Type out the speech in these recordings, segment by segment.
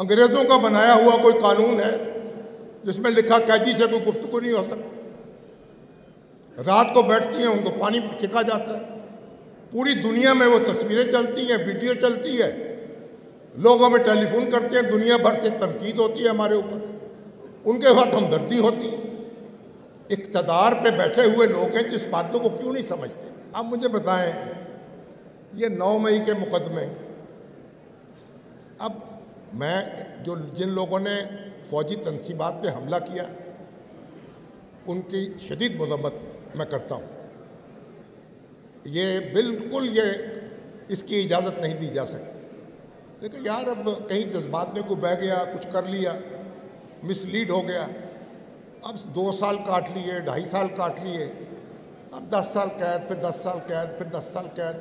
انگریزوں کا بنایا ہوا کوئی قانون ہے جس میں لکھا قیدی سے کوئی گفتگو نہیں ہو سکتی. رات کو بیٹھتی ہیں، ان کو پانی چھکا جاتا ہے. پوری دنیا میں وہ تصویریں چلتی ہیں، ویڈیو چلتی ہے، لوگ ہمیں ٹیلی فون کرتے ہیں، دنیا بھر سے تنقید ہوتی ہے ہمارے اوپر، ان کے ساتھ ہمدردی ہوتی ہے. اقتدار پہ بیٹھے ہوئے لوگ ہیں جس باتوں کو کیوں نہیں سمجھتے؟ اب مجھے بتائیں، یہ 9 مئی کے مقدمے، اب میں جن لوگوں نے فوجی تنصیبات پہ حملہ کیا ان کی شدید مذمت میں کرتا ہوں. یہ بالکل اس کی اجازت نہیں دی جا سکتی. لیکن یار اب کہیں جذبات میں کوئی بہہ گیا، کچھ کر لیا، مس لیڈ ہو گیا، اب 2 سال کاٹ لیے، 2.5 سال کاٹ لیے، اب 10 سال قید، پھر 10 سال قید، پھر 10 سال قید،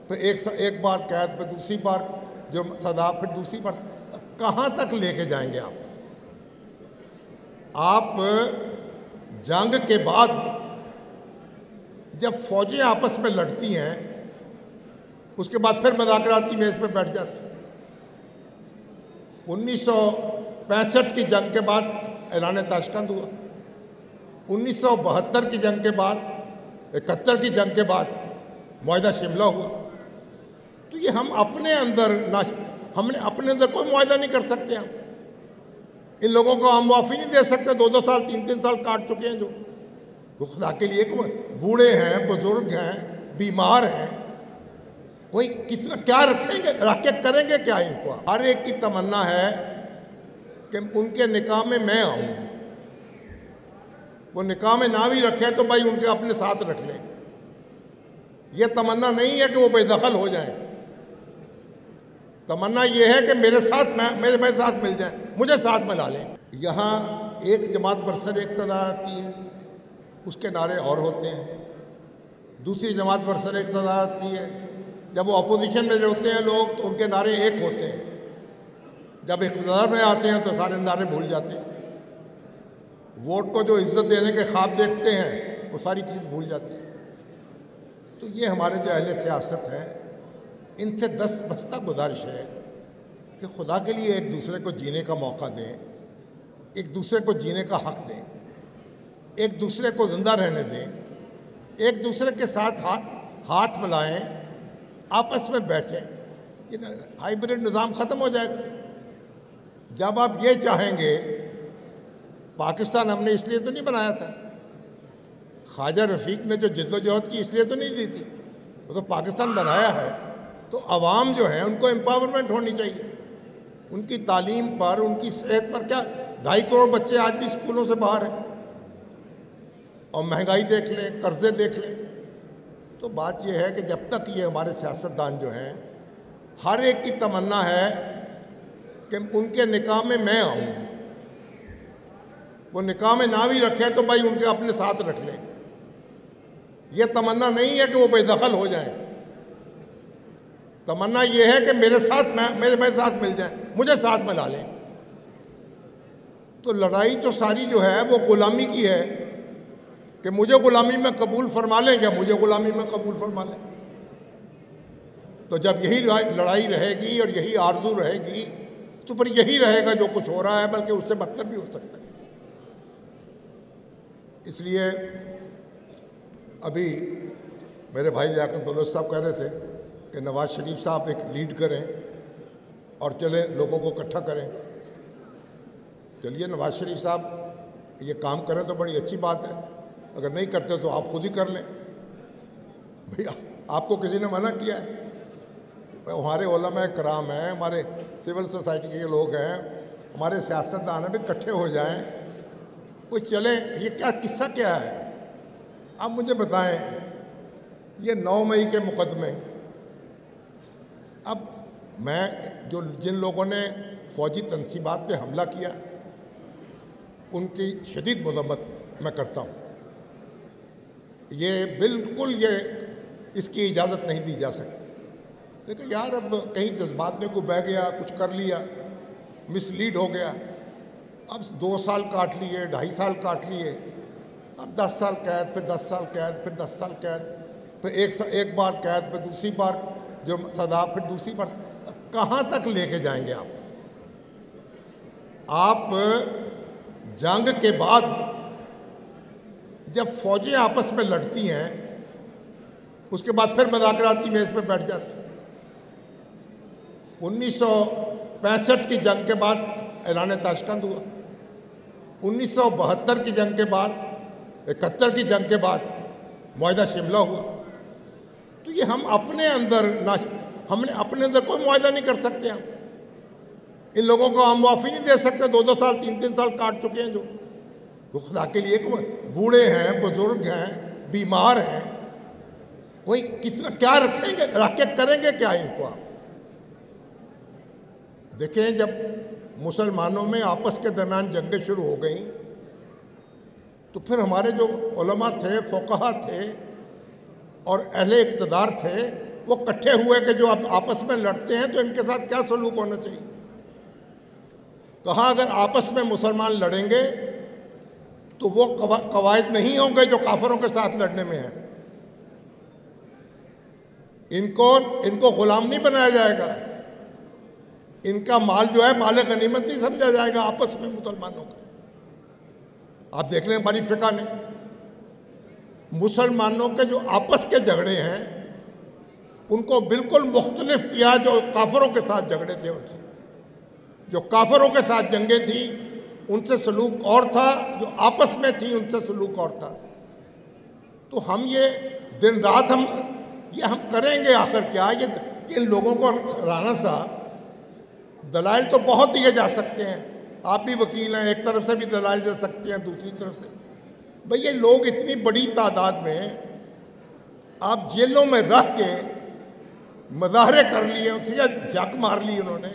پھر ایک بار قید، پھر دوسری بار جو سزا، پھر دوسری بار. کہاں تک لے کے جائیں گے آپ؟ آپ جنگ کے بعد جب فوجیں آپس میں لڑتی ہیں اس کے بعد پھر مذاکرات کی میز پہ بیٹھ جاتے ہیں. 1965 کی جنگ کے بعد اعلان تاشکند ہوا، 1972 کی جنگ کے بعد، 71 کی جنگ کے بعد معاہدہ شملہ ہوا. تو یہ ہم اپنے اندر کوئی معاہدہ نہیں کر سکتے. ہم ان لوگوں کو ہم معافی نہیں دے سکتے. 2 سال 3 سال کاٹ چکے ہیں. جو خدا کے لیے بوڑھے ہیں، بزرگ ہیں، بیمار ہیں، کوئی کتنا کیا رکھیں گے، رکھ کے کریں گے کیا ان کو؟ ہر ایک کی تمنا ہے کہ ان کے نکاح میں آؤں. وہ نکاح میں نہ بھی رکھے تو بھائی ان کے اپنے ساتھ رکھ لیں. یہ تمنا نہیں ہے کہ وہ بے دخل ہو جائیں. تمنا یہ ہے کہ میرے ساتھ مل جائیں، مجھے ساتھ ملا لیں. یہاں ایک جماعت برسر اقتدار آتی ہے، اس کے نعرے اور ہوتے ہیں. دوسری جماعت برسر اقتدار آتی ہے، جب وہ اپوزیشن میں ہوتے ہیں لوگ تو ان کے نعرے ایک ہوتے ہیں. جب اقتدار میں آتے ہیں تو سارے نعرے بھول جاتے ہیں. ووٹ کو جو عزت دینے کے خواب دیکھتے ہیں وہ ساری چیز بھول جاتے ہیں. تو یہ ہمارے جو اہل سیاست ہیں ان سے بستہ گزارش ہے کہ خدا کے لیے ایک دوسرے کو جینے کا موقع دیں، ایک دوسرے کو جینے کا حق دیں، ایک دوسرے کو زندہ رہنے دیں، ایک دوسرے کے ساتھ ہاتھ ملائیں، آپس میں بیٹھیں. یہ ہائیبرڈ نظام ختم ہو جائے گا. جب آپ یہ چاہیں گے، پاکستان ہم نے اس لیے تو نہیں بنایا تھا. خواجہ رفیق نے جو جد و جہد کی اس لیے تو نہیں دی تھی. وہ تو پاکستان بنایا ہے. تو عوام جو ہیں ان کو امپاورمنٹ ہونی چاہیے. ان کی تعلیم پر، ان کی صحت پر. کیا 2.5 کروڑ بچے آج بھی اسکولوں سے باہر ہیں، اور مہنگائی دیکھ لیں، قرضے دیکھ لیں. تو بات یہ ہے کہ جب تک یہ ہمارے سیاستدان جو ہیں ہر ایک کی تمنا ہے کہ ان کے نکاح میں آؤں، وہ نکاح میں نہ بھی رکھے تو بھائی ان کے اپنے ساتھ رکھ لیں. یہ تمنا نہیں ہے کہ وہ بے دخل ہو جائیں. تمنا یہ ہے کہ میرے ساتھ مل جائیں، مجھے ساتھ ملا لیں. تو لڑائی تو ساری جو ہے وہ غلامی کی ہے کہ مجھے غلامی میں قبول فرما لیں یا مجھے غلامی میں قبول فرما لیں. تو جب یہی لڑائی رہے گی اور یہی آرزو رہے گی تو پھر یہی رہے گا جو کچھ ہو رہا ہے، بلکہ اس سے بدتر بھی ہو سکتا ہے. اس لیے ابھی میرے بھائی لیاقت بلوچ صاحب کہہ رہے تھے کہ نواز شریف صاحب ایک لیڈ کریں اور چلے لوگوں کو اکٹھا کریں. چلیے نواز شریف صاحب یہ کام کریں تو بڑی اچھی بات ہے. اگر نہیں کرتے تو آپ خود ہی کر لیں. بھئی آپ کو کسی نے منع کیا ہے؟ ہمارے علماء کرام ہیں، ہمارے سول سوسائٹی کے لوگ ہیں، ہمارے سیاستدان ہیں، بھی اکٹھے ہو جائیں، کوئی چلیں. یہ کیا قصہ کیا ہے؟ اب مجھے بتائیں، یہ 9 مئی کے مقدمے، اب میں جن لوگوں نے فوجی تنصیبات پہ حملہ کیا ان کی شدید مذمت میں کرتا ہوں. یہ بالکل اس کی اجازت نہیں دی جا سکتی. لیکن یار اب کہیں جذبات میں کوئی بہہ گیا، کچھ کر لیا، مس لیڈ ہو گیا، اب 2 سال کاٹ لیے، 2.5 سال کاٹ لیے، اب 10 سال قید، پھر 10 سال قید، پھر 10 سال قید، پھر ایک بار قید، پھر دوسری بار جو سزا، پھر دوسری بار. کہاں تک لے کے جائیں گے آپ؟ آپ جنگ کے بعد جب فوجیں آپس میں لڑتی ہیں اس کے بعد پھر مذاکرات کی میز پہ بیٹھ جاتی ہیں۔ 1965 کی جنگ کے بعد اعلان تاشکند ہوا، 1972 کی جنگ کے بعد، 71 کی جنگ کے بعد معاہدہ شملہ ہوا۔ تو یہ ہم اپنے اندر اپنے اندر کوئی معاہدہ نہیں کر سکتے۔ ہم ان لوگوں کو ہم معافی نہیں دے سکتے، 2 سال 3 سال کاٹ چکے ہیں جو خدا کے لیے بوڑھے ہیں، بزرگ ہیں، بیمار ہیں، کوئی کتنا کیا رکھیں گے، رکھ کے کریں گے کیا ان کو؟ آپ دیکھیں جب مسلمانوں میں آپس کے درمیان جنگیں شروع ہو گئیں تو پھر ہمارے جو علماء تھے، فقہا تھے اور اہل اقتدار تھے وہ اکٹھے ہوئے کہ جو اب آپس میں لڑتے ہیں تو ان کے ساتھ کیا سلوک ہونا چاہیے۔ کہا اگر آپس میں مسلمان لڑیں گے تو وہ قواعد نہیں ہوں گے جو کافروں کے ساتھ لڑنے میں ہیں۔ ان کو غلام نہیں بنایا جائے گا، ان کا مال جو ہے مال غنیمت نہیں سمجھا جائے گا آپس میں مسلمانوں کا۔ آپ دیکھ لیں ہماری فقہ نے مسلمانوں کے جو آپس کے جھگڑے ہیں ان کو بالکل مختلف کیا جو کافروں کے ساتھ جھگڑے تھے، ان سے جو کافروں کے ساتھ جنگیں تھیں ان سے سلوک اور تھا، جو آپس میں تھی ان سے سلوک اور تھا۔ تو ہم یہ دن رات ہم کریں گے آخر کیا؟ یہ ان لوگوں کو رانا صاحب دلائل تو بہت دیے جا سکتے ہیں، آپ بھی وکیل ہیں، ایک طرف سے بھی دلائل دے سکتے ہیں، دوسری طرف سے بھئی یہ لوگ اتنی بڑی تعداد میں آپ جیلوں میں رکھ کے مظاہرے کر لیے، جھک مار لی انہوں نے،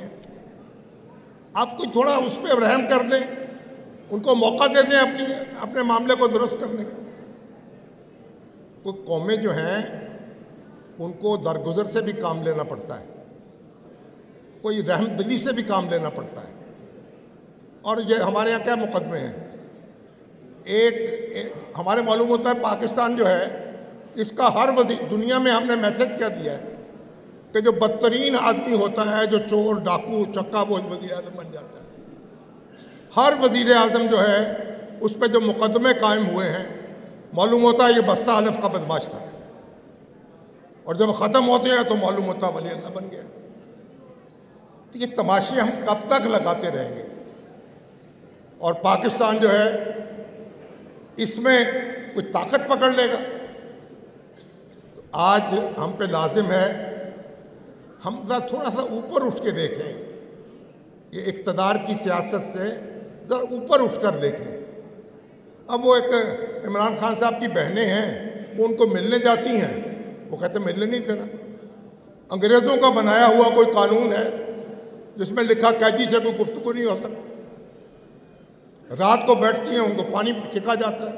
آپ کوئی تھوڑا اس پہ رحم کر دیں، ان کو موقع دے دیں اپنے معاملے کو درست کرنے کا۔ کوئی قومیں جو ہیں ان کو درگزر سے بھی کام لینا پڑتا ہے، کوئی رحم دلی سے بھی کام لینا پڑتا ہے۔ اور یہ ہمارے یہاں کیا مقدمے ہیں، ہمارے معلوم ہوتا ہے پاکستان جو ہے اس کا ہر دنیا میں ہم نے میسج کیا دیا ہے کہ جو بدترین آدمی ہوتا ہے، جو چور ڈاکو چکا، وہ وزیر اعظم بن جاتا ہے۔ ہر وزیر اعظم جو ہے اس پہ جو مقدمے قائم ہوئے ہیں معلوم ہوتا ہے یہ بستہ الف کا بدماش تھا، اور جب ختم ہوتے ہیں تو معلوم ہوتا ہے ولی اللہ بن گیا۔ تو یہ تماشے ہم کب تک لگاتے رہیں گے؟ اور پاکستان جو ہے اس میں کوئی طاقت پکڑ لے گا؟ آج ہم پہ لازم ہے ہم تھوڑا سا اوپر اٹھ کے دیکھیں، یہ اقتدار کی سیاست سے ذرا اوپر اٹھ کر دیکھیں۔ اب وہ ایک عمران خان صاحب کی بہنیں ہیں، وہ ان کو ملنے جاتی ہیں، وہ کہتے ہیں ملنے نہیں دینا۔ انگریزوں کا بنایا ہوا کوئی قانون ہے جس میں لکھا قیدی سے کوئی گفتگو نہیں ہو سکتی۔ رات کو بیٹھتی ہیں، ان کو پانی چھکا جاتا ہے،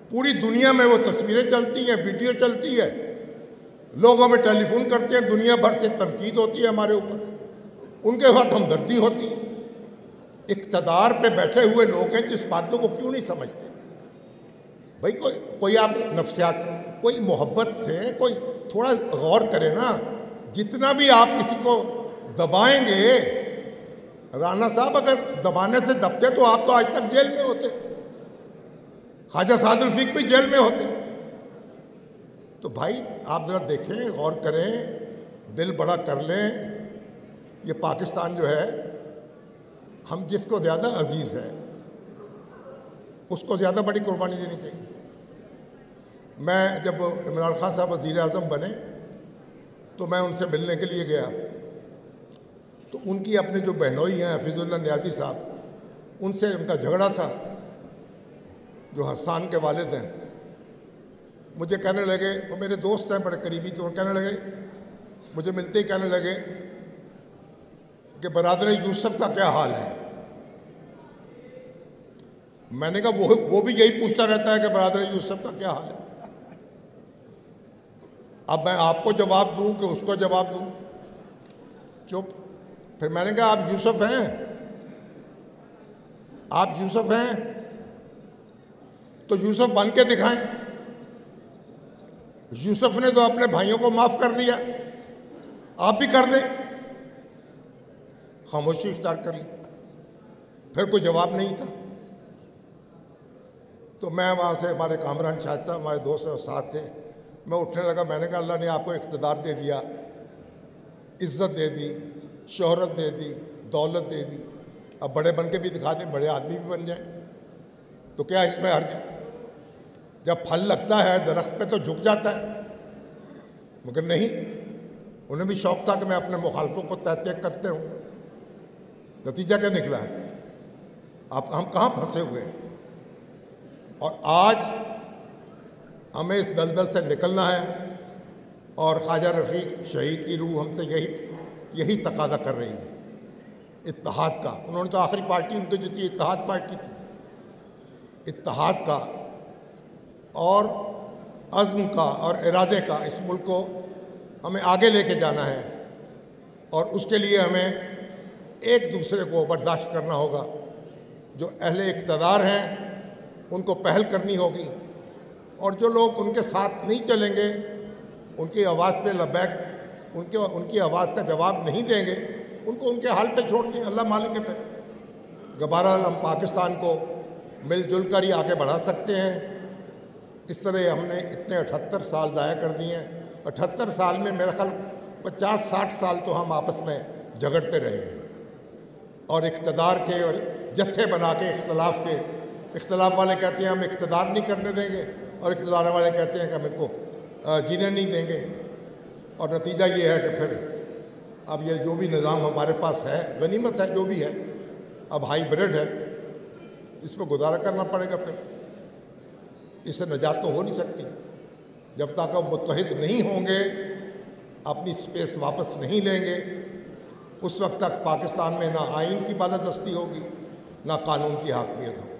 پوری دنیا میں وہ تصویریں چلتی ہیں، ویڈیو چلتی ہے، لوگ ہمیں ٹیلی فون کرتے ہیں، دنیا بھر سے تنقید ہوتی ہے ہمارے اوپر، ان کے ساتھ ہمدردی ہوتی ہے۔ اقتدار پہ بیٹھے ہوئے لوگ ہیں جس باتوں کو کیوں نہیں سمجھتے؟ بھائی کوئی آپ نفسیات، کوئی محبت سے کوئی تھوڑا غور کرے نا۔ جتنا بھی آپ کسی کو دبائیں گے، رانا صاحب اگر دبانے سے دبتے تو آپ تو آج تک جیل میں ہوتے، خواجہ سعد الفیق بھی جیل میں ہوتے۔ تو بھائی آپ ذرا دیکھیں، غور کریں، دل بڑا کر لیں۔ یہ پاکستان جو ہے ہم جس کو زیادہ عزیز ہے اس کو زیادہ بڑی قربانی دینی چاہیے۔ میں جب عمران خان صاحب وزیر اعظم بنے تو میں ان سے ملنے کے لیے گیا، تو ان کی اپنے جو بہنوئی ہیں حفیظ اللہ نیازی صاحب، ان سے ان کا جھگڑا تھا، جو حسان کے والد ہیں۔ مجھے کہنے لگے، وہ میرے دوست ہیں بڑے قریبی، تو کہنے لگے، مجھے ملتے ہی کہنے لگے کہ برادر یوسف کا کیا حال ہے؟ میں نے کہا وہ بھی یہی پوچھتا رہتا ہے کہ برادر یوسف کا کیا حال ہے۔ اب میں آپ کو جواب دوں کہ اس کو جواب دوں؟ چپ۔ پھر میں نے کہا آپ یوسف ہیں؟ آپ یوسف ہیں تو یوسف بن کے دکھائیں۔ یوسف نے تو اپنے بھائیوں کو معاف کر دیا، آپ بھی کر لیں۔ خاموشی اختیار کر لی۔ پھر کوئی جواب نہیں تھا. تو میں وہاں سے، ہمارے کامران شاہد صاحب ہمارے دوست اور ساتھ تھے، میں اٹھنے لگا. میں نے کہا اللہ نے آپ کو اقتدار دے دیا، عزت دے دی، شہرت دے دی، دولت دے دی، اب بڑے بن کے بھی دکھا دیں، بڑے آدمی بھی بن جائیں، تو کیا اس میں حرج ہے؟ جب پھل لگتا ہے درخت پہ تو جھک جاتا ہے. مگر نہیں، انہیں بھی شوق تھا کہ میں اپنے مخالفوں کو تحقیق کرتے ہوں. نتیجہ کیا نکلا ہے؟ ہم کہاں پھنسے ہوئے ہیں؟ اور آج ہمیں اس دلدل سے نکلنا ہے، اور خواجہ رفیق شہید کی روح ہم سے یہی تقاضا کر رہی ہے، اتحاد کا. انہوں نے تو آخری پارٹی ان کی جو تھی اتحاد پارٹی تھی. اتحاد کا اور عزم کا اور ارادے کا اس ملک کو ہمیں آگے لے کے جانا ہے، اور اس کے لیے ہمیں ایک دوسرے کو برداشت کرنا ہوگا. جو اہل اقتدار ہیں ان کو پہل کرنی ہوگی، اور جو لوگ ان کے ساتھ نہیں چلیں گے، ان کی آواز پہ لبیک، ان کی آواز کا جواب نہیں دیں گے، ان کو ان کے حال پہ چھوڑ دیں. اللہ مالک ہے. پھر بہرحال ہم پاکستان کو مل جل کر ہی آگے بڑھا سکتے ہیں. اس طرح ہم نے اتنے 78 سال ضائع کر دیے ہیں. 78 سال میں میرا خیال 50-60 سال تو ہم آپس میں جھگڑتے رہے ہیں، اور اقتدار کے اور جتھے بنا کے اختلاف والے کہتے ہیں ہم اقتدار نہیں کرنے دیں گے، اور اقتدار والے کہتے ہیں کہ ہم ان کو جینے نہیں دیں گے. اور نتیجہ یہ ہے کہ پھر اب یہ جو بھی نظام ہمارے پاس ہے، غنیمت ہے جو بھی ہے، اب ہائی بریڈ ہے، اس پہ گزارا کرنا پڑے گا. پھر اس سے نجات تو ہو نہیں سکتی جب تک ہم متحد نہیں ہوں گے، اپنی سپیس واپس نہیں لیں گے. اس وقت تک پاکستان میں نہ آئین کی بالادستی ہوگی، نہ قانون کی حاکمیت ہوگی.